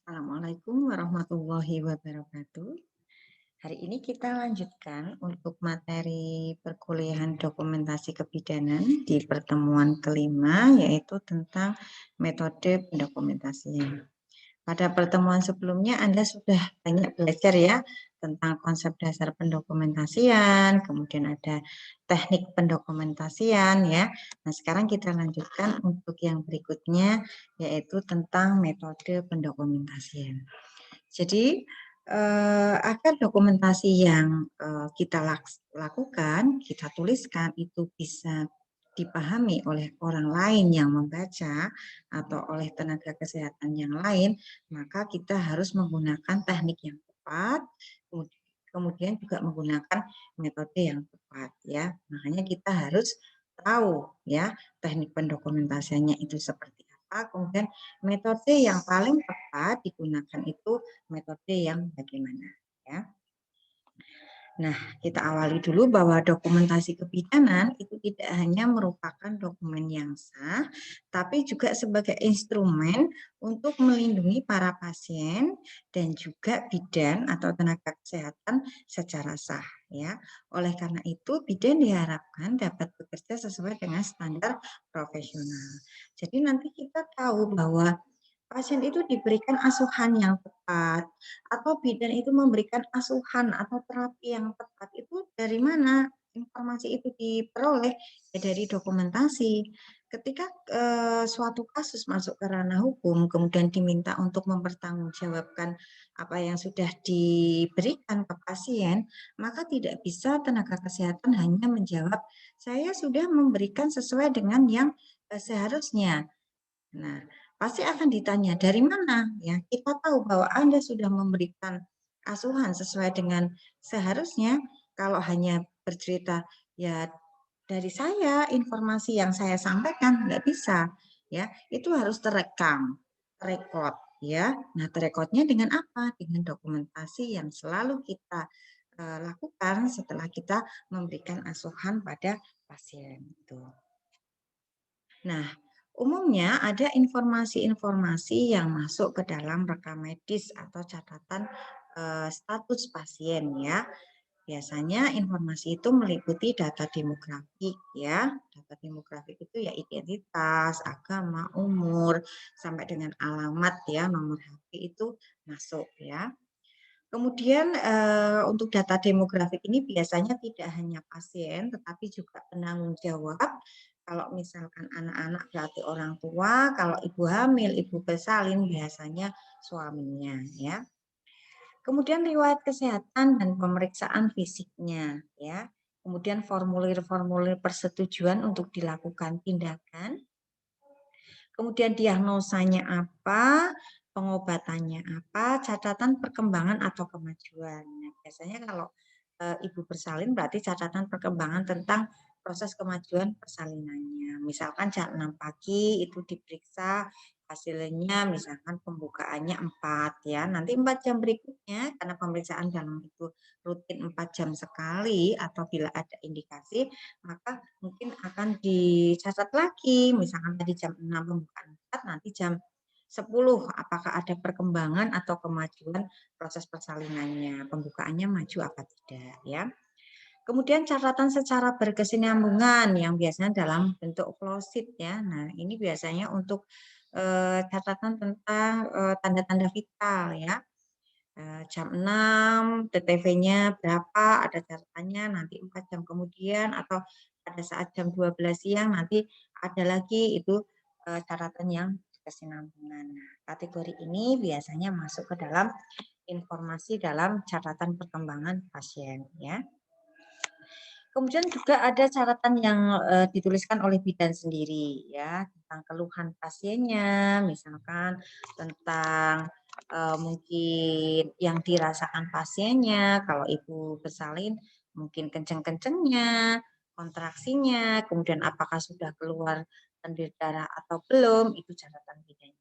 Assalamualaikum warahmatullahi wabarakatuh. Hari ini kita lanjutkan untuk materi perkuliahan dokumentasi kebidanan di pertemuan kelima, yaitu tentang metode pendokumentasian. Pada pertemuan sebelumnya Anda sudah banyak belajar ya tentang konsep dasar pendokumentasian, kemudian ada teknik pendokumentasian ya. Nah, sekarang kita lanjutkan untuk yang berikutnya yaitu tentang metode pendokumentasian. Jadi agar dokumentasi yang kita lakukan, kita tuliskan itu bisa dipahami oleh orang lain yang membaca atau oleh tenaga kesehatan yang lain, maka kita harus menggunakan teknik yang tepat, kemudian juga menggunakan metode yang tepat ya. Makanya kita harus tahu ya teknik pendokumentasiannya itu seperti apa, kemudian metode yang paling tepat digunakan itu metode yang bagaimana ya. Nah, kita awali dulu bahwa dokumentasi kebidanan itu tidak hanya merupakan dokumen yang sah, tapi juga sebagai instrumen untuk melindungi para pasien dan juga bidan atau tenaga kesehatan secara sah ya. Oleh karena itu, bidan diharapkan dapat bekerja sesuai dengan standar profesional. Jadi nanti kita tahu bahwa pasien itu diberikan asuhan yang tepat, atau bidan itu memberikan asuhan atau terapi yang tepat, itu dari mana informasi itu diperoleh? Ya dari dokumentasi. Ketika suatu kasus masuk ke ranah hukum, kemudian diminta untuk mempertanggungjawabkan apa yang sudah diberikan ke pasien, maka tidak bisa tenaga kesehatan hanya menjawab, saya sudah memberikan sesuai dengan yang seharusnya. Nah, pasti akan ditanya dari mana ya. Kita tahu bahwa Anda sudah memberikan asuhan sesuai dengan seharusnya. Kalau hanya bercerita ya dari saya informasi yang saya sampaikan nggak bisa ya. Itu harus terekam, terekod ya. Nah, terekodnya dengan apa? Dengan dokumentasi yang selalu kita lakukan setelah kita memberikan asuhan pada pasien itu. Nah, umumnya ada informasi-informasi yang masuk ke dalam rekam medis atau catatan status pasien ya. Biasanya informasi itu meliputi data demografik ya. Data demografik itu ya identitas, agama, umur, sampai dengan alamat ya, nomor HP itu masuk ya. Kemudian untuk data demografik ini biasanya tidak hanya pasien, tetapi juga penanggung jawab. Kalau misalkan anak-anak berarti orang tua, kalau ibu hamil, ibu bersalin biasanya suaminya ya. Kemudian riwayat kesehatan dan pemeriksaan fisiknya ya. Kemudian formulir-formulir persetujuan untuk dilakukan tindakan. Kemudian diagnosanya apa, pengobatannya apa, catatan perkembangan atau kemajuan. Nah, biasanya kalau ibu bersalin berarti catatan perkembangan tentang proses kemajuan persalinannya. Misalkan jam 6 pagi itu diperiksa hasilnya misalkan pembukaannya 4 ya. Nanti 4 jam berikutnya karena pemeriksaan dalam itu rutin 4 jam sekali atau bila ada indikasi maka mungkin akan dicatat lagi misalkan tadi jam 6 pembukaan 4 nanti jam 10 apakah ada perkembangan atau kemajuan proses persalinannya, pembukaannya maju apa tidak ya. Kemudian catatan secara berkesinambungan yang biasanya dalam bentuk flowsheet ya. Nah, ini biasanya untuk catatan tentang tanda-tanda vital ya. Jam 6 TTV-nya berapa, ada catatannya nanti 4 jam kemudian atau pada saat jam 12 siang nanti ada lagi itu catatan yang berkesinambungan. Nah, kategori ini biasanya masuk ke dalam informasi dalam catatan perkembangan pasien ya. Kemudian juga ada catatan yang dituliskan oleh bidan sendiri ya, tentang keluhan pasiennya, misalkan tentang mungkin yang dirasakan pasiennya, kalau ibu bersalin mungkin kenceng-kencengnya, kontraksinya, kemudian apakah sudah keluar lendir darah atau belum, itu catatan bidannya.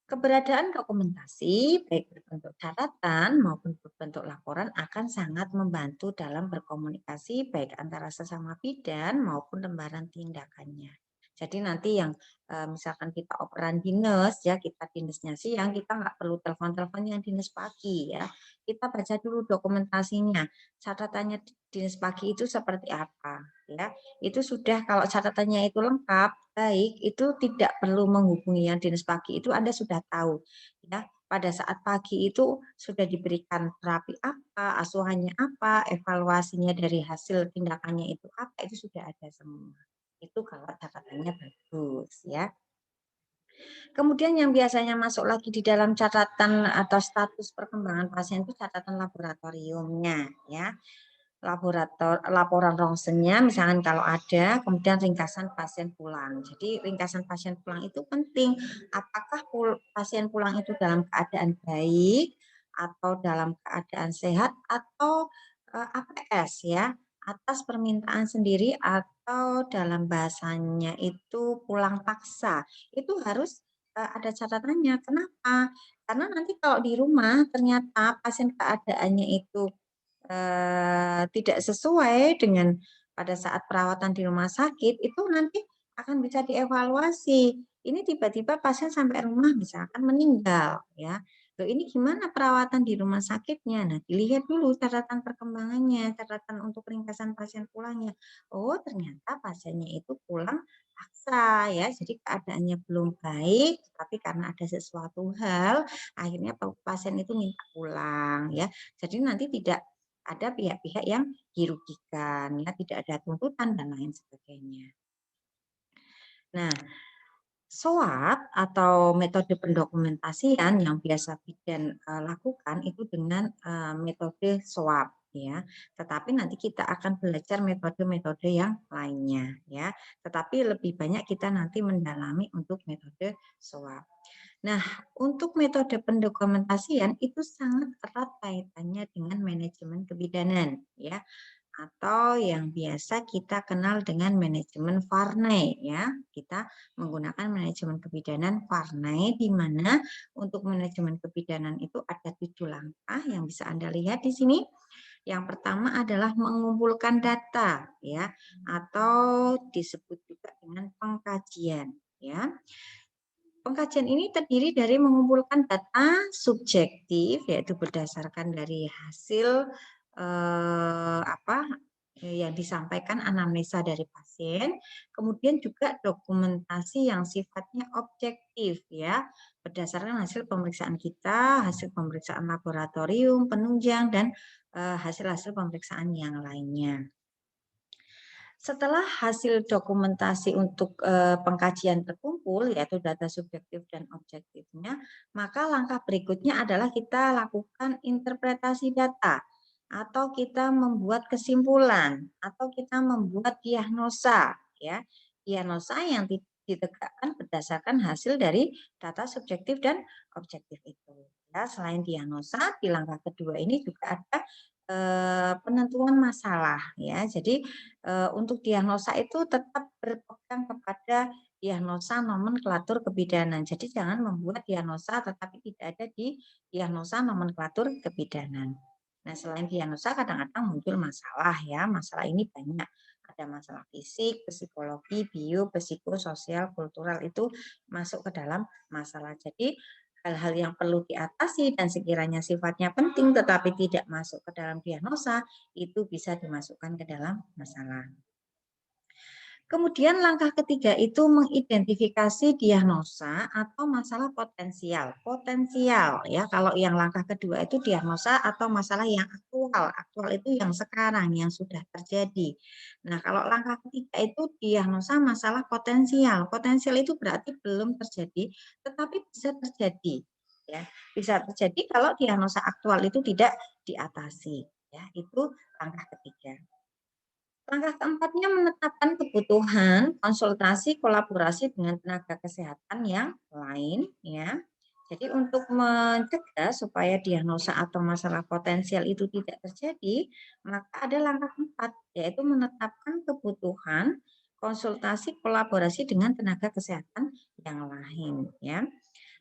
Keberadaan dokumentasi, baik berbentuk catatan maupun berbentuk laporan, akan sangat membantu dalam berkomunikasi baik antara sesama bidan maupun lembaran tindakannya. Jadi nanti yang misalkan kita operan dinas ya, kita dinasnya siang, kita nggak perlu telepon-telepon yang dinas pagi ya. Kita baca dulu dokumentasinya, catatannya dinas pagi itu seperti apa ya. Itu sudah kalau catatannya itu lengkap, baik, itu tidak perlu menghubungi yang dinas pagi itu Anda sudah tahu ya. Pada saat pagi itu sudah diberikan terapi apa, asuhannya apa, evaluasinya dari hasil tindakannya itu apa, itu sudah ada semua. Itu kalau catatannya bagus ya. Kemudian yang biasanya masuk lagi di dalam catatan atau status perkembangan pasien itu catatan laboratoriumnya ya. Laporan rongsennya misalkan kalau ada, kemudian ringkasan pasien pulang. Jadi ringkasan pasien pulang itu penting. Apakah pasien pulang itu dalam keadaan baik atau dalam keadaan sehat atau APS ya, atas permintaan sendiri atau dalam bahasanya itu pulang paksa. Itu harus ada catatannya. Kenapa? Karena nanti kalau di rumah ternyata pasien keadaannya itu tidak sesuai dengan pada saat perawatan di rumah sakit, itu nanti akan bisa dievaluasi. Ini tiba-tiba pasien sampai rumah misalkan meninggal ya. Loh ini gimana perawatan di rumah sakitnya? Nah, dilihat dulu catatan perkembangannya, catatan untuk ringkasan pasien pulangnya. Oh, ternyata pasiennya itu pulang paksa ya. Jadi keadaannya belum baik, tapi karena ada sesuatu hal, akhirnya pasien itu minta pulang ya. Jadi nanti tidak ada pihak-pihak yang dirugikan, ya tidak ada tuntutan dan lain sebagainya. Nah, SOAP atau metode pendokumentasian yang biasa bidan lakukan itu dengan metode SOAP ya. Tetapi nanti kita akan belajar metode-metode yang lainnya ya. Tetapi lebih banyak kita nanti mendalami untuk metode SOAP. Nah, untuk metode pendokumentasian itu sangat erat kaitannya dengan manajemen kebidanan ya, atau yang biasa kita kenal dengan manajemen Varney ya. Kita menggunakan manajemen kebidanan Varney di mana untuk manajemen kebidanan itu ada 7 langkah yang bisa Anda lihat di sini. Yang pertama adalah mengumpulkan data ya, atau disebut juga dengan pengkajian ya. Pengkajian ini terdiri dari mengumpulkan data subjektif, yaitu berdasarkan dari hasil yang disampaikan anamnesa dari pasien, kemudian juga dokumentasi yang sifatnya objektif ya, berdasarkan hasil pemeriksaan kita, hasil pemeriksaan laboratorium, penunjang dan hasil-hasil pemeriksaan yang lainnya. Setelah hasil dokumentasi untuk pengkajian terkumpul, yaitu data subjektif dan objektifnya, maka langkah berikutnya adalah kita lakukan interpretasi data, atau kita membuat kesimpulan, atau kita membuat diagnosa, ya, diagnosa yang ditegakkan berdasarkan hasil dari data subjektif dan objektif itu. Ya, selain diagnosa, di langkah kedua ini juga ada penentuan masalah, ya. Jadi untuk diagnosa itu tetap berpegang kepada diagnosa nomenklatur kebidanan. Jadi jangan membuat diagnosa tetapi tidak ada di diagnosa nomenklatur kebidanan. Nah, selain diagnosa kadang-kadang muncul masalah ya. Masalah ini banyak. Ada masalah fisik, psikologi, bio, psikososial, kultural itu masuk ke dalam masalah. Jadi hal-hal yang perlu diatasi dan sekiranya sifatnya penting tetapi tidak masuk ke dalam diagnosa itu bisa dimasukkan ke dalam masalah. Kemudian langkah ketiga itu mengidentifikasi diagnosa atau masalah potensial. Potensial ya, kalau yang langkah kedua itu diagnosa atau masalah yang aktual. Aktual itu yang sekarang, yang sudah terjadi. Nah, kalau langkah ketiga itu diagnosa masalah potensial. Potensial itu berarti belum terjadi, tetapi bisa terjadi. Ya, bisa terjadi kalau diagnosa aktual itu tidak diatasi. Ya, itu langkah ketiga. Langkah keempatnya menetapkan kebutuhan konsultasi kolaborasi dengan tenaga kesehatan yang lain ya. Jadi untuk mencegah supaya diagnosa atau masalah potensial itu tidak terjadi, maka ada langkah keempat yaitu menetapkan kebutuhan konsultasi kolaborasi dengan tenaga kesehatan yang lain ya.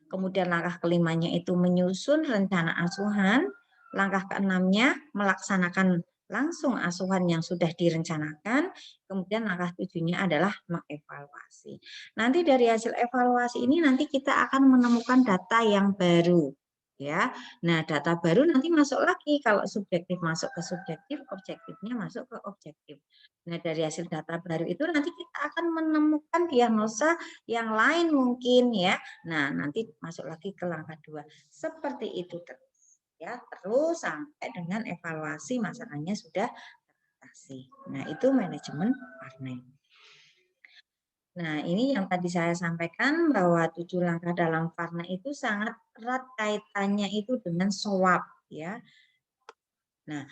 Kemudian langkah kelimanya itu menyusun rencana asuhan, langkah keenamnya melaksanakan langsung asuhan yang sudah direncanakan, kemudian langkah 7-nya adalah mengevaluasi. Nanti dari hasil evaluasi ini nanti kita akan menemukan data yang baru, ya. Nah, data baru nanti masuk lagi, kalau subjektif masuk ke subjektif, objektifnya masuk ke objektif. Nah, dari hasil data baru itu nanti kita akan menemukan diagnosa yang lain mungkin, ya. Nah, nanti masuk lagi ke langkah 2. Seperti itu terus, ya, terus sampai dengan evaluasi masalahnya sudah teratasi. Nah, itu manajemen Varney. Nah, ini yang tadi saya sampaikan bahwa 7 langkah dalam Varna itu sangat erat kaitannya itu dengan SWOT, ya. Nah,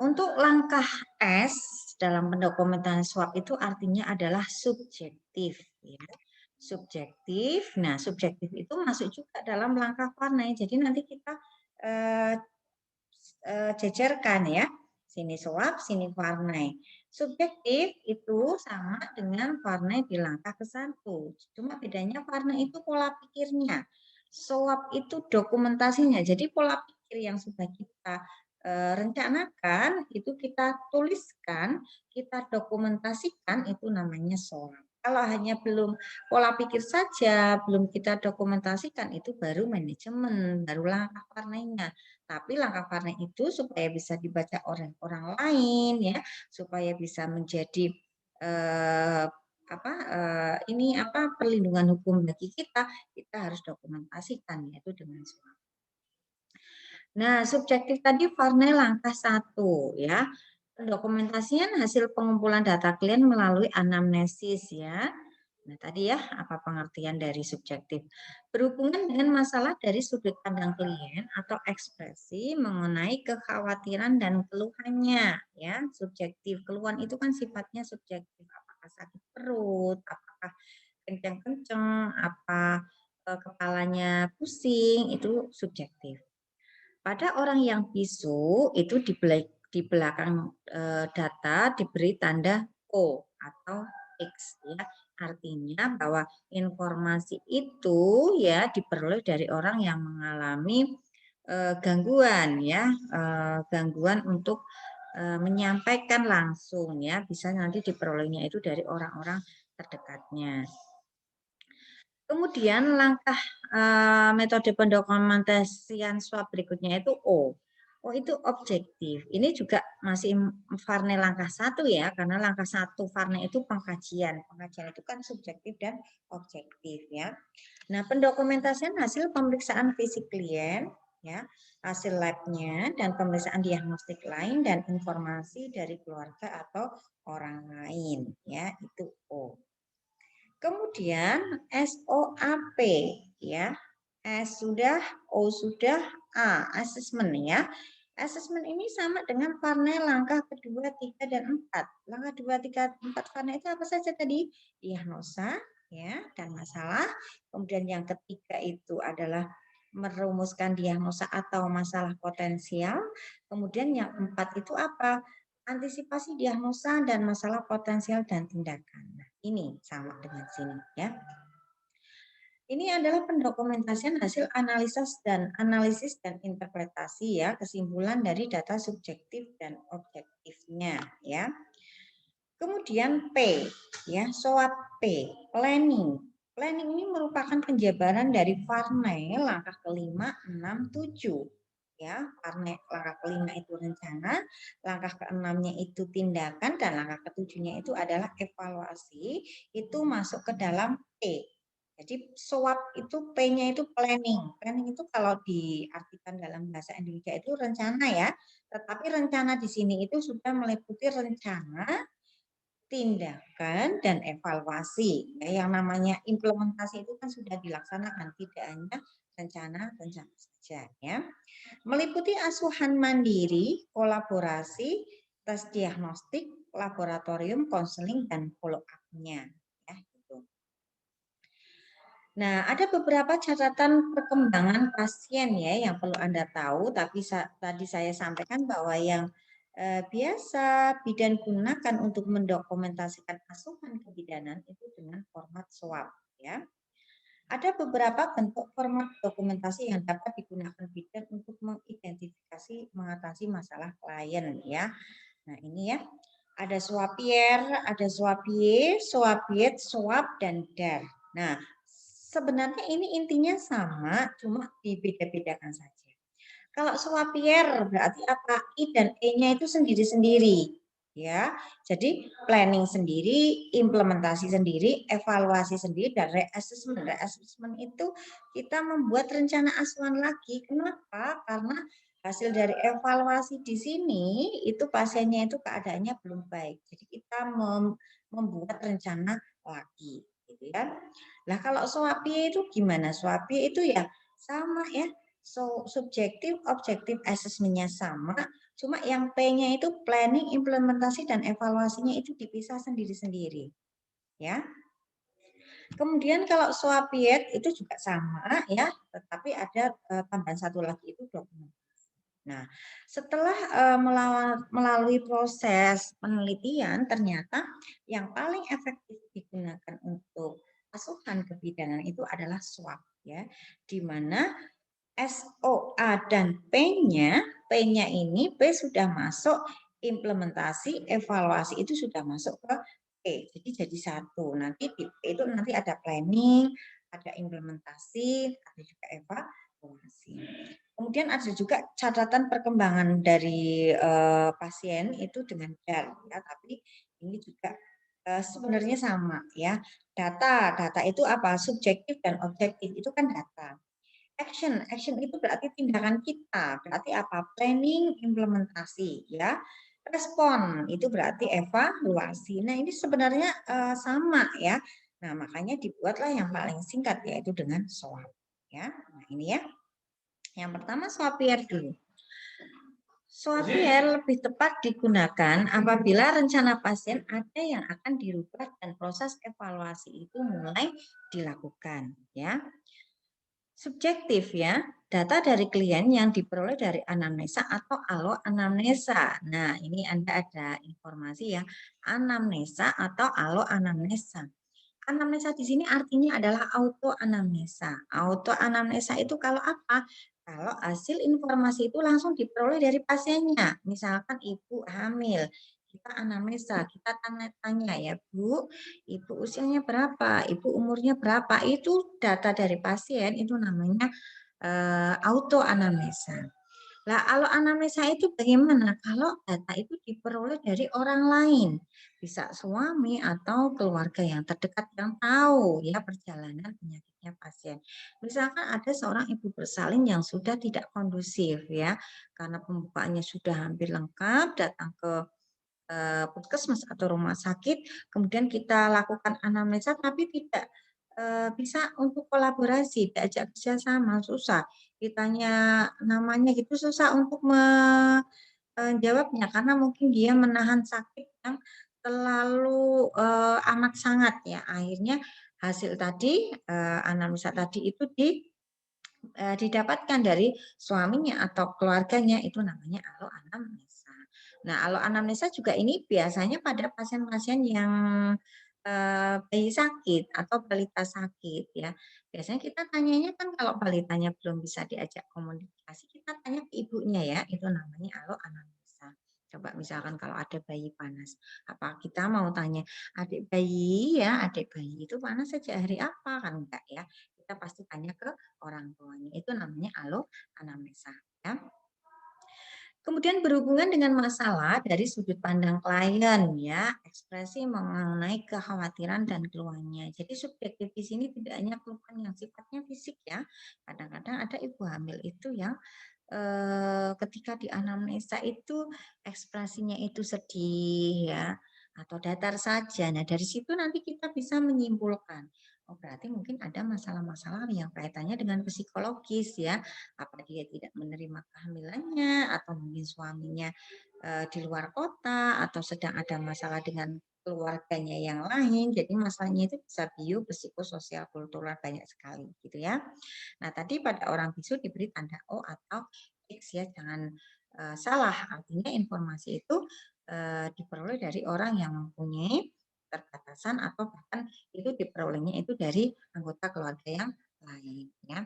untuk langkah S dalam pendokumentasian SWOT itu artinya adalah subjektif, ya. Subjektif. Nah, subjektif itu masuk juga dalam langkah Varna. Jadi nanti kita eh, jejerkan, ya. Sini SWOT, sini Varney. Subjektif itu sama dengan Varney di langkah ke-1. Cuma bedanya Varney itu pola pikirnya. SWOT itu dokumentasinya. Jadi pola pikir yang sudah kita rencanakan, itu kita tuliskan, kita dokumentasikan, itu namanya SWOT. Kalau hanya belum pola pikir saja, belum kita dokumentasikan, itu baru manajemen, baru langkah Varney-nya. Tapi langkah Varney itu supaya bisa dibaca oleh orang lain, ya, supaya bisa menjadi perlindungan hukum bagi kita harus dokumentasikan, yaitu dengan SWOT. Nah, subjektif tadi Varney langkah 1, ya. Pendokumentasian hasil pengumpulan data klien melalui anamnesis, ya. Nah, tadi ya, apa pengertian dari subjektif? Berhubungan dengan masalah dari sudut pandang klien atau ekspresi mengenai kekhawatiran dan keluhannya, ya. Subjektif. Keluhan itu kan sifatnya subjektif. Apakah sakit perut, apakah kencang-kencang, apa kepalanya pusing, itu subjektif. Pada orang yang bisu itu di belakang data diberi tanda O atau X, ya. Artinya bahwa informasi itu ya diperoleh dari orang yang mengalami gangguan, ya, gangguan untuk menyampaikan langsung, ya, bisa nanti diperolehnya itu dari orang-orang terdekatnya. Kemudian langkah metode pendokumentasian SWOT berikutnya itu O. O itu objektif. Ini juga masih Varney langkah 1, ya, karena langkah 1 Varney itu pengkajian. Pengkajian itu kan subjektif dan objektif, ya. Nah, pendokumentasian hasil pemeriksaan fisik klien, ya, hasil labnya dan pemeriksaan diagnostik lain dan informasi dari keluarga atau orang lain, ya, itu O. Kemudian SOAP, ya. S sudah, O sudah, A asesmen, ya. Asesmen ini sama dengan Varney langkah kedua, 3, dan 4. Langkah 2, 3, 4 Varney itu apa saja tadi? Diagnosa, ya, dan masalah. Kemudian yang ketiga itu adalah merumuskan diagnosa atau masalah potensial. Kemudian yang 4 itu apa? Antisipasi diagnosa dan masalah potensial dan tindakan. Nah, ini sama dengan sini, ya. Ini adalah pendokumentasian hasil analisis dan interpretasi, ya, kesimpulan dari data subjektif dan objektifnya, ya. Kemudian P, ya, SOAP P, planning. Planning ini merupakan penjabaran dari Varney langkah kelima, 6, 7. Ya, Varney langkah kelima itu rencana, langkah keenamnya itu tindakan, dan langkah ketujuhnya itu adalah evaluasi. Itu masuk ke dalam P. Jadi SWOT itu P-nya itu planning. Planning itu kalau diartikan dalam bahasa Indonesia itu rencana, ya. Tetapi rencana di sini itu sudah meliputi rencana, tindakan, dan evaluasi. Ya, yang namanya implementasi itu kan sudah dilaksanakan, tidak hanya rencana saja, ya. Meliputi asuhan mandiri, kolaborasi, tes diagnostik, laboratorium, konseling, dan follow up-nya. Ya, gitu. Nah, ada beberapa catatan perkembangan pasien, ya, yang perlu Anda tahu, tapi tadi saya sampaikan bahwa yang biasa bidan gunakan untuk mendokumentasikan asuhan kebidanan itu dengan format SWOT, ya. Ada beberapa bentuk format dokumentasi yang dapat digunakan bidan untuk mengidentifikasi mengatasi masalah klien, ya. Nah, ini ya. Ada Swapier, ada Swabie, Swabiet, Swab, dan Dar. Nah, sebenarnya ini intinya sama, cuma dibeda-bedakan saja. Kalau Swapier berarti apa? I dan E-nya itu sendiri-sendiri. Ya, jadi planning sendiri, implementasi sendiri, evaluasi sendiri, dan reassessment. Reassessment itu kita membuat rencana asuhan lagi. Kenapa? Karena hasil dari evaluasi di sini itu pasiennya itu keadaannya belum baik. Jadi kita membuat rencana lagi, gitu ya. Nah, kalau SWAPI itu gimana? SWAPI itu ya sama ya. So, subjektif, objektif assessment-nya sama, cuma yang P-nya itu planning, implementasi, dan evaluasinya itu dipisah sendiri-sendiri. Ya. Kemudian kalau SWAPIET itu juga sama ya, tetapi ada tambahan satu lagi itu dokumen. Nah, setelah melalui proses penelitian, ternyata yang paling efektif digunakan untuk asuhan kebidanan itu adalah SWAP ya, di mana SOA dan P-nya ini P sudah masuk implementasi, evaluasi itu sudah masuk ke P. Jadi satu. Nanti di P itu nanti ada planning, ada implementasi, ada juga evaluasi. Kemudian ada juga catatan perkembangan dari pasien itu dengan DAR ya, tapi ini juga sebenarnya sama ya. Data itu apa? Subjektif dan objektif itu kan data. Action itu berarti tindakan kita, berarti apa? Planning, implementasi, ya. Respon itu berarti evaluasi. Nah, ini sebenarnya sama ya. Nah, makanya dibuatlah yang paling singkat yaitu dengan SWOT, ya. Nah, ini ya. Yang pertama SWOT dulu. SWOT lebih tepat digunakan apabila rencana pasien ada yang akan dirubah dan proses evaluasi itu mulai dilakukan, ya. Subjektif ya, data dari klien yang diperoleh dari anamnesa atau aloanamnesa. Nah, ini Anda ada informasi ya, anamnesa atau aloanamnesa. Anamnesa di sini artinya adalah autoanamnesa. Autoanamnesa itu kalau apa? Kalau hasil informasi itu langsung diperoleh dari pasiennya. Misalkan ibu hamil, kita anamnesa, kita tanya ya Bu, ibu usianya berapa, ibu umurnya berapa, itu data dari pasien itu namanya autoanamnesa. Lah, kalau anamnesa itu bagaimana? Kalau data itu diperoleh dari orang lain, bisa suami atau keluarga yang terdekat yang tahu ya perjalanan penyakitnya pasien. Misalkan ada seorang ibu bersalin yang sudah tidak kondusif ya, karena pembukaannya sudah hampir lengkap, datang ke puskesmas atau rumah sakit, kemudian kita lakukan anamnesa tapi tidak bisa untuk kolaborasi, diajak kerjasama, susah. Ditanya namanya gitu susah untuk menjawabnya karena mungkin dia menahan sakit yang terlalu amat sangat ya. Akhirnya hasil tadi anamnesa tadi itu didapatkan dari suaminya atau keluarganya itu namanya aloanamnesa. Nah, aloanamnesa juga ini biasanya pada pasien-pasien yang bayi sakit atau balita sakit ya. Biasanya kita tanyanya kan kalau balitanya belum bisa diajak komunikasi, kita tanya ke ibunya ya, itu namanya aloanamnesa. Coba misalkan kalau ada bayi panas, apa kita mau tanya adik bayi ya, adik bayi itu panas sejak hari apa kan enggak ya? Kita pasti tanya ke orang tuanya. Itu namanya aloanamnesa ya. Kemudian berhubungan dengan masalah dari sudut pandang klien ya, ekspresi mengenai kekhawatiran dan keluhannya. Jadi subjektif di sini tidak hanya keluhan yang sifatnya fisik ya. Kadang-kadang ada ibu hamil itu yang ketika di anamnesa itu ekspresinya itu sedih ya atau datar saja. Nah, dari situ nanti kita bisa menyimpulkan, oh berarti mungkin ada masalah-masalah yang kaitannya dengan psikologis ya. Apa dia tidak menerima kehamilannya atau mungkin suaminya di luar kota atau sedang ada masalah dengan keluarganya yang lain. Jadi masalahnya itu bisa bio, psikososial, kultural banyak sekali gitu ya. Nah, tadi pada orang bisu diberi tanda O atau X ya, jangan salah. Artinya informasi itu diperoleh dari orang yang mempunyai keterbatasan atau bahkan itu diperolehnya itu dari anggota keluarga yang lain ya.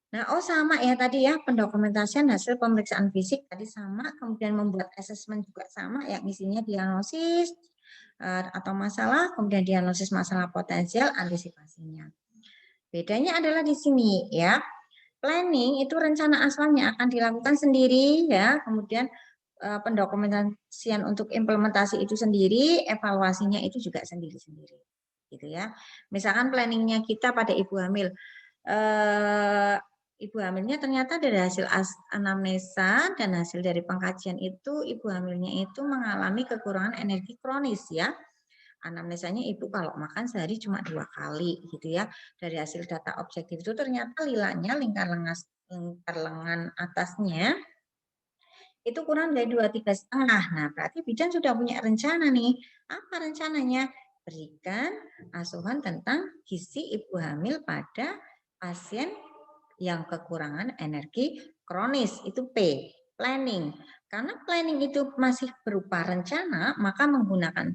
Nah, oh sama ya tadi ya, pendokumentasian hasil pemeriksaan fisik tadi sama, kemudian membuat asesmen juga sama, yang isinya diagnosis atau masalah, kemudian diagnosis masalah potensial, antisipasinya. Bedanya adalah di sini ya, planning itu rencana asalnya akan dilakukan sendiri ya, kemudian pendokumentasian untuk implementasi itu sendiri, evaluasinya itu juga sendiri-sendiri, gitu ya. Misalkan planningnya kita pada ibu hamil, eh, ibu hamilnya ternyata dari hasil anamnesa dan hasil dari pengkajian itu, ibu hamilnya itu mengalami kekurangan energi kronis ya. Anamnesanya ibu kalau makan sehari cuma 2 kali gitu ya. Dari hasil data objektif itu ternyata lilanya lingkar lengan atasnya itu kurang dari 2,3,5. Nah, berarti bidan sudah punya rencana nih. Apa rencananya? Berikan asuhan tentang gizi ibu hamil pada pasien yang kekurangan energi kronis. Itu P, planning. Karena planning itu masih berupa rencana, maka menggunakan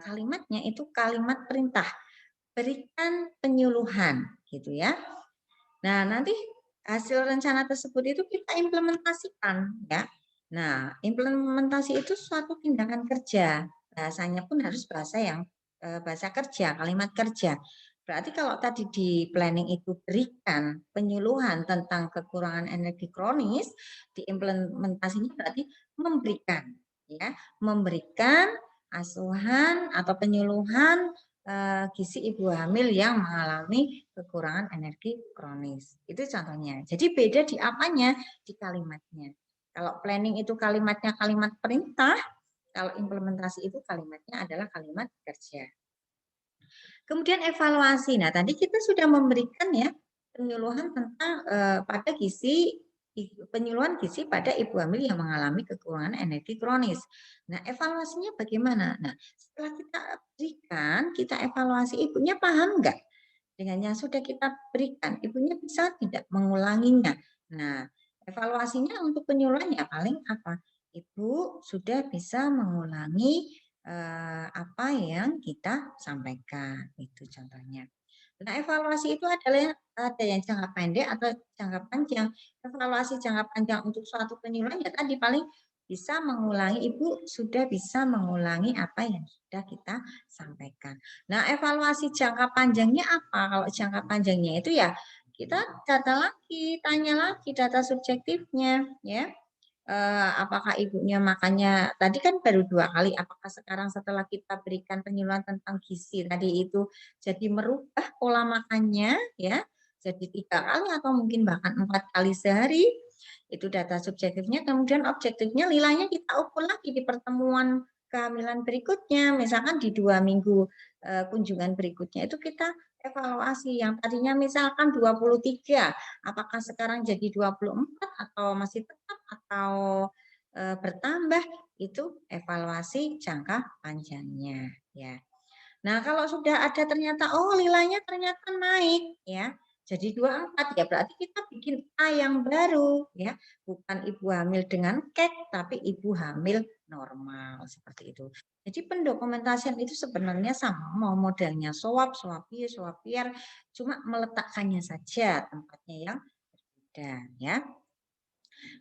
kalimatnya itu kalimat perintah. Berikan penyuluhan, gitu ya. Nah, nanti hasil rencana tersebut itu kita implementasikan ya. Nah, implementasi itu suatu tindakan kerja. Bahasanya pun harus bahasa yang bahasa kerja, kalimat kerja. Berarti kalau tadi di planning itu berikan penyuluhan tentang kekurangan energi kronis, di implementasinya berarti memberikan ya, memberikan asuhan atau penyuluhan gizi ibu hamil yang mengalami kekurangan energi kronis. Itu contohnya. Jadi beda di apanya? Di kalimatnya. Kalau planning itu kalimatnya kalimat perintah, kalau implementasi itu kalimatnya adalah kalimat kerja. Kemudian evaluasi. Nah, tadi kita sudah memberikan ya penyuluhan tentang pada gizi penyuluhan gizi pada ibu hamil yang mengalami kekurangan energi kronis. Nah, evaluasinya bagaimana? Nah, setelah kita berikan, kita evaluasi ibunya paham enggak dengan yang sudah kita berikan? Ibunya bisa tidak mengulanginya? Nah, evaluasinya untuk penyuluhan ya paling apa? Ibu sudah bisa mengulangi apa yang kita sampaikan, itu contohnya. Nah, evaluasi itu ada yang jangka pendek atau jangka panjang. Evaluasi jangka panjang untuk suatu penyuluhan ya tadi paling bisa mengulangi, ibu sudah bisa mengulangi apa yang sudah kita sampaikan. Nah, evaluasi jangka panjangnya apa? Kalau jangka panjangnya itu ya kita data lagi, tanya lagi data subjektifnya, ya. Apakah ibunya makannya tadi kan baru 2 kali, apakah sekarang setelah kita berikan penyuluhan tentang gizi tadi itu jadi merubah pola makannya ya, jadi 3 kali atau mungkin bahkan 4 kali sehari, itu data subjektifnya. Kemudian objektifnya nilainya kita ukur lagi di pertemuan kehamilan berikutnya, misalkan di 2 minggu kunjungan berikutnya itu kita evaluasi yang tadinya misalkan 23, apakah sekarang jadi 24 atau masih tetap atau bertambah, itu evaluasi jangka panjangnya ya. Nah, kalau sudah ada ternyata oh nilainya ternyata naik ya. Jadi 24 ya berarti kita bikin A yang baru ya. Bukan ibu hamil dengan kek tapi ibu hamil normal seperti itu. Jadi pendokumentasian itu sebenarnya sama mau modelnya swab, swapier, cuma meletakkannya saja tempatnya yang berbeda ya.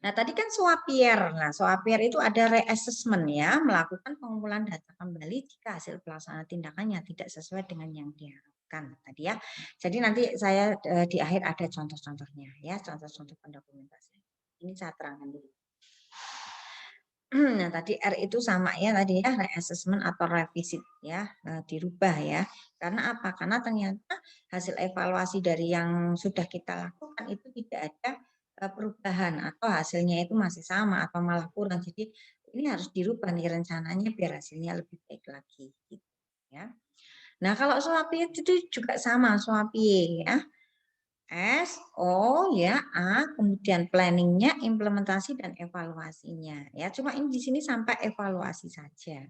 Nah, tadi kan Swapier. Nah, Swapier itu ada reassessment ya, melakukan pengumpulan data kembali jika hasil pelaksanaan tindakannya tidak sesuai dengan yang diharapkan tadi ya. Jadi nanti saya di akhir ada contoh-contohnya ya, contoh-contoh pendokumentasian. Ini saya terangkan dulu. Nah, tadi R itu sama ya tadi ya, reassessment atau revisit ya, dirubah ya. Karena apa? Karena ternyata hasil evaluasi dari yang sudah kita lakukan itu tidak ada perubahan atau hasilnya itu masih sama atau malah kurang. Jadi ini harus dirubah nih rencananya biar hasilnya lebih baik lagi gitu ya. Nah, kalau SWAPI itu juga sama SWAPI ya. S, O, ya, A, kemudian planningnya, implementasi dan evaluasinya. Ya, cuma ini di sini sampai evaluasi saja.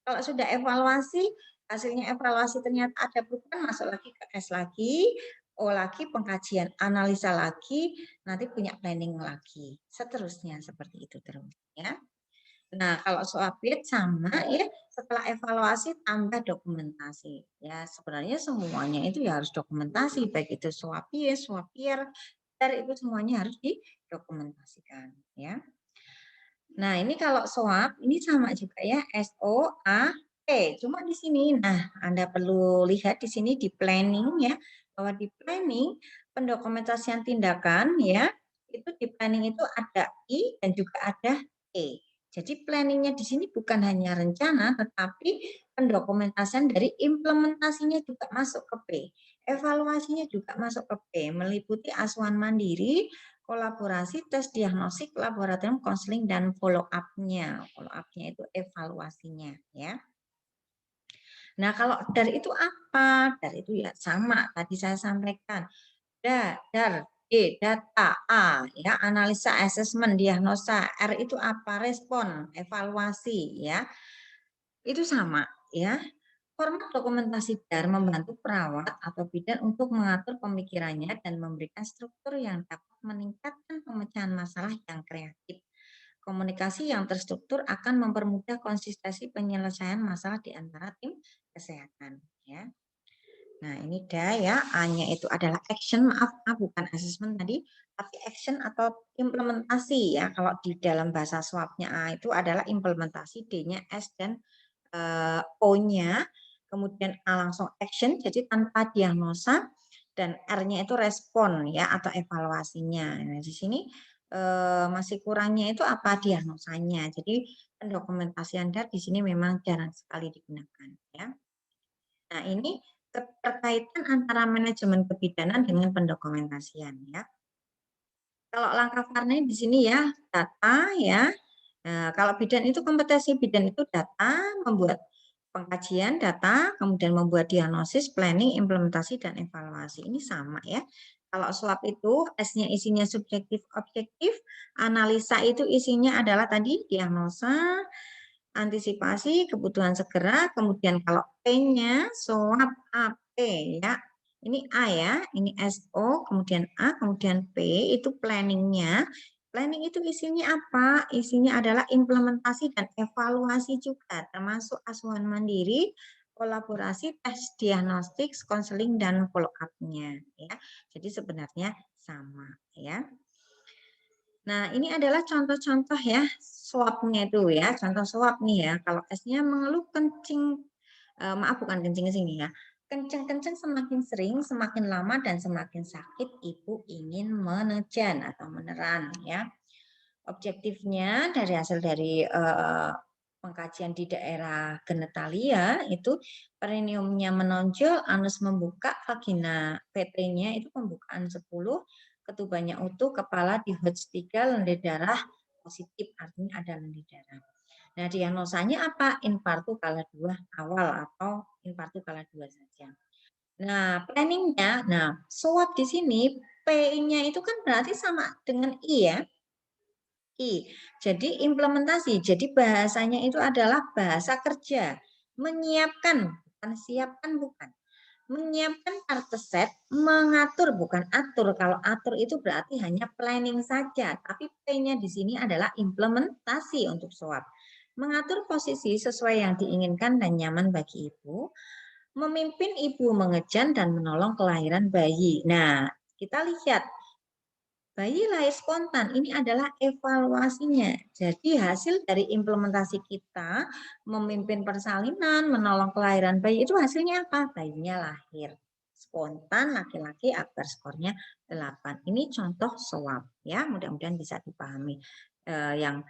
Kalau sudah evaluasi, hasilnya evaluasi ternyata ada perubahan, masuk lagi ke S lagi, O lagi, pengkajian, analisa lagi, nanti punya planning lagi. Seterusnya seperti itu terus. Ya. Nah, kalau swapit sama ya, setelah evaluasi tambah dokumentasi. Ya, sebenarnya semuanya itu ya harus dokumentasi, baik itu swapier, dar itu semuanya harus didokumentasikan ya. Nah, ini kalau SOAP ini sama juga ya, SOAP. Cuma di sini, nah Anda perlu lihat di sini di planning ya, bahwa di planning pendokumentasian tindakan ya, itu di planning itu ada I dan juga ada E. Jadi planningnya di sini bukan hanya rencana, tetapi pendokumentasian dari implementasinya juga masuk ke P. Evaluasinya juga masuk ke P, meliputi asuhan mandiri, kolaborasi, tes diagnostik, laboratorium, konseling, dan follow up-nya. Follow up-nya itu evaluasinya ya. Nah, kalau DAR itu apa? DAR itu ya sama, tadi saya sampaikan. DAR, D, data, A, ya, analisa, assessment, diagnosa, R itu apa? Respon, evaluasi, ya. Itu sama, ya. Format dokumentasi DAR membantu perawat atau bidan untuk mengatur pemikirannya dan memberikan struktur yang dapat meningkatkan pemecahan masalah yang kreatif. Komunikasi yang terstruktur akan mempermudah konsistensi penyelesaian masalah di antara tim kesehatan. Ya. Nah, ini dah ya, A-nya itu adalah action, maaf, A bukan assessment tadi, tapi action atau implementasi ya. Kalau di dalam bahasa swabnya A itu adalah implementasi, D-nya S dan O-nya, kemudian A langsung action, jadi tanpa diagnosa, dan R-nya itu respon ya atau evaluasinya. Nah, di sini masih kurangnya itu apa diagnosanya. Jadi pendokumentasian DAR di sini memang jarang sekali digunakan ya. Nah, ini keterkaitan antara manajemen kebidanan dengan pendokumentasian ya. Kalau langkah varnya di sini ya data ya. Nah, kalau bidan itu kompetensi bidan itu data, membuat pengkajian data, kemudian membuat diagnosis, planning, implementasi, dan evaluasi. Ini sama ya. Kalau SWOT itu S-nya isinya subjektif, objektif, analisa itu isinya adalah tadi diagnosa, antisipasi, kebutuhan segera, kemudian kalau P-nya SWOT AP ya. Ini A ya, ini SO, kemudian A, kemudian P itu planningnya. Planning itu isinya apa? Isinya adalah implementasi dan evaluasi juga, termasuk asuhan mandiri, kolaborasi, tes diagnostik, konseling, dan follow up-nya. Ya. Jadi sebenarnya sama ya. Nah, ini adalah contoh-contoh ya swab-nya itu ya. Contoh swab nih ya. Kalau S-nya mengeluh kencing, maaf bukan kencing ke sini ya. Kencing-kencing semakin sering, semakin lama, dan semakin sakit, ibu ingin menejan atau meneran ya. Objektifnya dari hasil dari pengkajian di daerah genetalia itu perineumnya menonjol, anus membuka, vagina PT-nya itu pembukaan 10, ketubannya utuh, kepala di Hodge 3, lendir darah positif, artinya ada lendir darah. Nah, diagnosanya apa? Infartu kala 2 awal atau infartu kala 2 saja. Nah, planningnya, nah, swab di sini P-nya itu kan berarti sama dengan I ya. I. Jadi implementasi. Jadi bahasanya itu adalah bahasa kerja. Menyiapkan, bukan siapkan, bukan. Menyiapkan set, mengatur, bukan atur. Kalau atur itu berarti hanya planning saja. Tapi P-nya di sini adalah implementasi untuk SWOT. Mengatur posisi sesuai yang diinginkan dan nyaman bagi ibu. Memimpin ibu mengejan dan menolong kelahiran bayi. Nah, kita lihat bayi lahir spontan, ini adalah evaluasinya. Jadi hasil dari implementasi kita memimpin persalinan, menolong kelahiran bayi itu hasilnya apa? Bayinya lahir spontan laki-laki akbar skornya 8. Ini contoh swab ya, mudah-mudahan bisa dipahami. Yang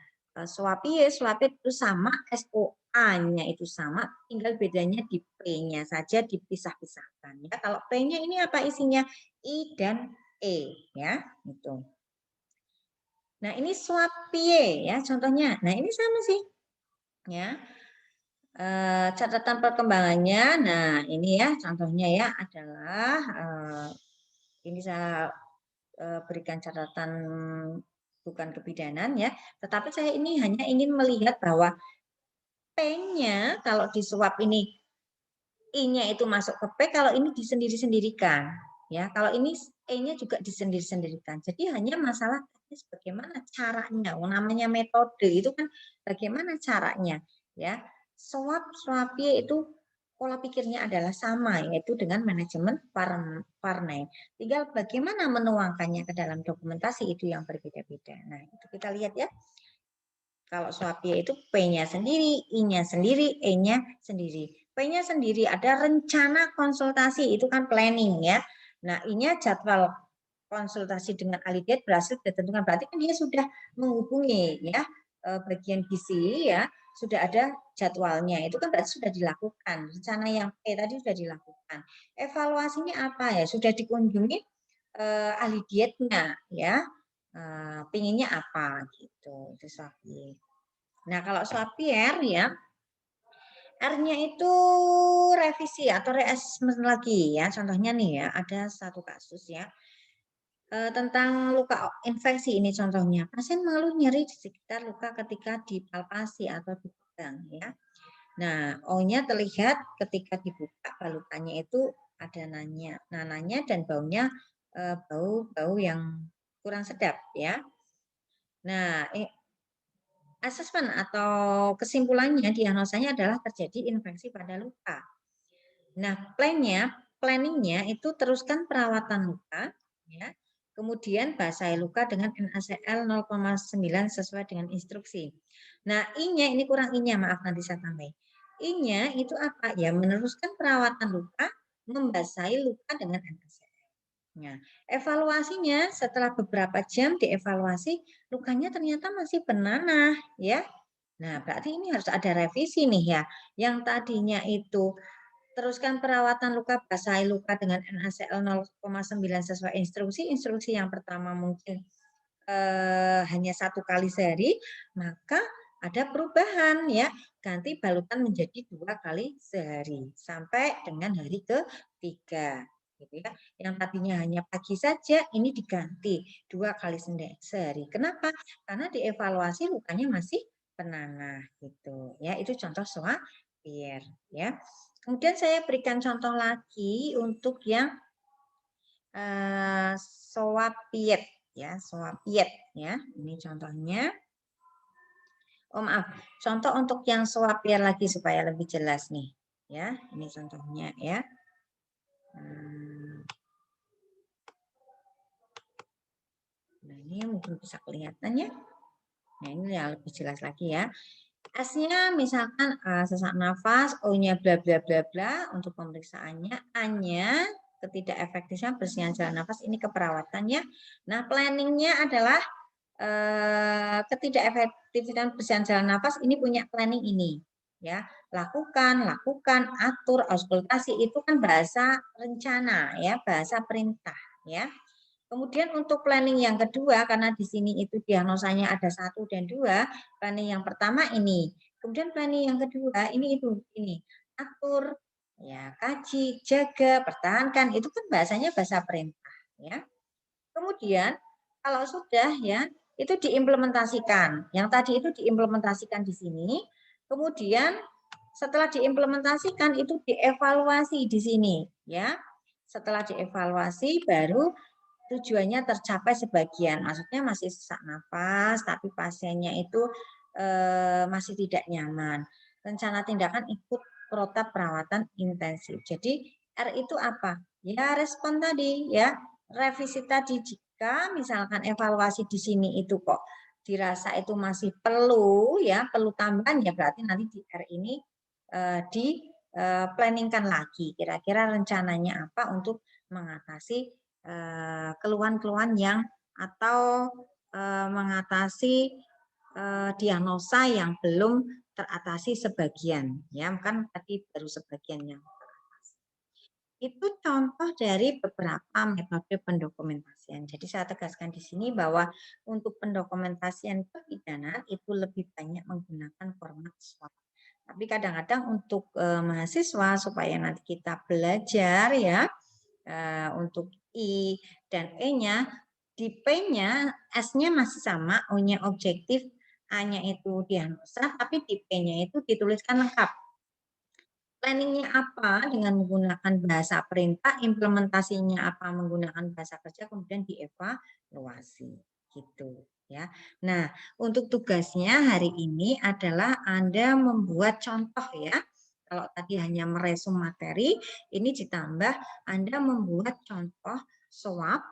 swab itu sama, SOA-nya itu sama, tinggal bedanya di P-nya saja dipisah-pisahkan ya. Kalau P-nya ini apa isinya? I dan E ya, itu. Nah, ini swab PIE ya contohnya. Nah, ini sama sih. Ya. Catatan perkembangannya. Nah, ini ya contohnya ya adalah ini saya berikan catatan bukan kebidanan ya, tetapi saya ini hanya ingin melihat bahwa P-nya kalau di swab ini I-nya itu masuk ke P, kalau ini disendiri-sendirikan. Ya, kalau ini E-nya juga disendiri-sendirikan. Jadi hanya masalah teknis bagaimana caranya. Namanya metode itu kan bagaimana caranya, ya. Swab itu pola pikirnya adalah sama, yaitu dengan manajemen Parnay. Tinggal bagaimana menuangkannya ke dalam dokumentasi itu yang berbeda-beda. Nah, itu kita lihat ya. Kalau Swapia itu P-nya sendiri, I-nya sendiri, E-nya sendiri. P-nya sendiri ada rencana konsultasi, itu kan planning ya. Nah, I-nya jadwal konsultasi dengan ahli diet berhasil ditentukan. Berarti kan dia sudah menghubungi ya bagian gizi ya, sudah ada jadwalnya. Itu kan berarti sudah dilakukan. Rencana yang P tadi sudah dilakukan. Evaluasinya apa ya? Sudah dikunjungi ahli dietnya ya. Pinginnya apa gitu. Itu Swapie. Nah, kalau Swapier ya R-nya itu revisi atau reassessment lagi ya. Contohnya nih ya, ada satu kasus ya tentang luka infeksi ini contohnya. Pasien mengeluh nyeri di sekitar luka ketika dipalpasi atau dipegang ya. Nah, O-nya terlihat ketika dibuka balutannya itu ada nananya dan baunya bau-bau yang kurang sedap ya. Nah, asesmen atau kesimpulannya diagnosanya adalah terjadi infeksi pada luka. Nah, planningnya itu teruskan perawatan luka, ya. Kemudian basahi luka dengan NaCl 0,9 sesuai dengan instruksi. Nah, I-nya ini kurang I-nya, maaf nanti saya tambah. I-nya itu apa? Ya, meneruskan perawatan luka, membasahi luka dengan NaCl. Nah, evaluasinya setelah beberapa jam dievaluasi, lukanya ternyata masih benanah, ya. Nah, berarti ini harus ada revisi nih ya. Yang tadinya itu teruskan perawatan luka, basahi luka dengan NaCl 0,9 sesuai instruksi. Instruksi yang pertama mungkin hanya 1 kali sehari, maka ada perubahan ya, ganti balutan menjadi 2 kali sehari sampai dengan hari ke-3. Gitu ya. Yang tadinya hanya pagi saja, ini diganti 2 kali sehari. Kenapa? Karena dievaluasi lukanya masih penanah gitu. Ya, itu contoh Swapir ya. Kemudian saya berikan contoh lagi untuk yang Swapiet ya, Swapiet ya. Ini contohnya. Oh maaf, contoh untuk yang Swapiet lagi supaya lebih jelas nih. Ya, ini contohnya ya. Nah, ini mungkin bisa kelihatan ya. Nah, ini yang lebih jelas lagi ya. S-nya misalkan sesak nafas, O-nya bla bla bla bla untuk pemeriksaannya, A-nya ketidakefektifan bersihan jalan nafas ini keperawatannya. Nah, planningnya adalah ketidakefektifan bersihan jalan nafas ini punya planning ini ya. Lakukan, atur, auskultasi itu kan bahasa rencana ya, bahasa perintah ya. Kemudian untuk planning yang kedua, karena di sini itu diagnosanya ada 1 dan 2, planning yang pertama ini. Kemudian planning yang kedua, ini atur, ya kaji, jaga, pertahankan, itu kan bahasanya bahasa perintah. Ya. Kemudian kalau sudah ya, itu diimplementasikan. Yang tadi itu diimplementasikan di sini, kemudian setelah diimplementasikan itu dievaluasi di sini. Ya. Setelah dievaluasi baru tujuannya tercapai sebagian, maksudnya masih sesak nafas, tapi pasiennya itu masih tidak nyaman. Rencana tindakan ikut protap perawatan intensif. Jadi R itu apa? Ya respon tadi, ya revisi tadi. Jika misalkan evaluasi di sini itu kok dirasa itu masih perlu, ya perlu tambahan, ya berarti nanti di R ini di planningkan lagi. Kira-kira rencananya apa untuk mengatasi keluhan-keluhan yang atau mengatasi diagnosa yang belum teratasi sebagian ya kan tadi baru sebagian yang teratasi. Itu contoh dari beberapa metode pendokumentasian. Jadi saya tegaskan di sini bahwa untuk pendokumentasian kebidanan itu lebih banyak menggunakan format SWOT. Tapi kadang-kadang untuk mahasiswa supaya nanti kita belajar ya untuk I dan E-nya, di P-nya S-nya masih sama, O-nya objektif, A-nya itu diagnosa, tapi di P-nya itu dituliskan lengkap. Planningnya apa dengan menggunakan bahasa perintah, implementasinya apa menggunakan bahasa kerja, kemudian dievaluasi gitu ya. Nah, untuk tugasnya hari ini adalah Anda membuat contoh ya. Kalau tadi hanya meresum materi, ini ditambah Anda membuat contoh swap,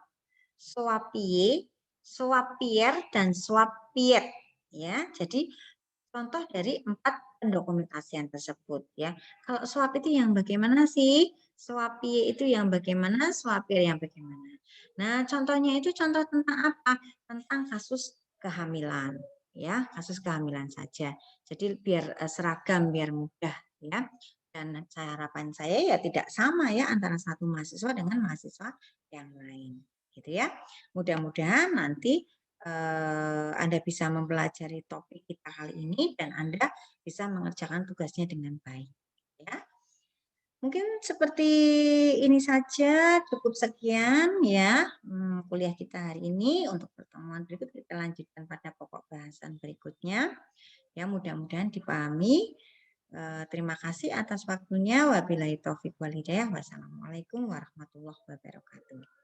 swapie, swapier, dan swapiet. Ya, jadi contoh dari 4 pendokumentasian tersebut ya. Kalau swap itu yang bagaimana sih? Swapie itu yang bagaimana? Swapir yang bagaimana? Nah, contohnya itu contoh tentang apa? Tentang kasus kehamilan ya, kasus kehamilan saja. Jadi biar seragam, biar mudah ya. Dan harapan saya ya tidak sama ya antara satu mahasiswa dengan mahasiswa yang lain gitu ya. Mudah-mudahan nanti Anda bisa mempelajari topik kita kali ini dan Anda bisa mengerjakan tugasnya dengan baik. Ya. Mungkin seperti ini saja, cukup sekian ya kuliah kita hari ini. Untuk pertemuan berikut kita lanjutkan pada pokok bahasan berikutnya. Ya, mudah-mudahan dipahami. Terima kasih atas waktunya. Wabillahi taufik walhidayah. Wassalamualaikum warahmatullahi wabarakatuh.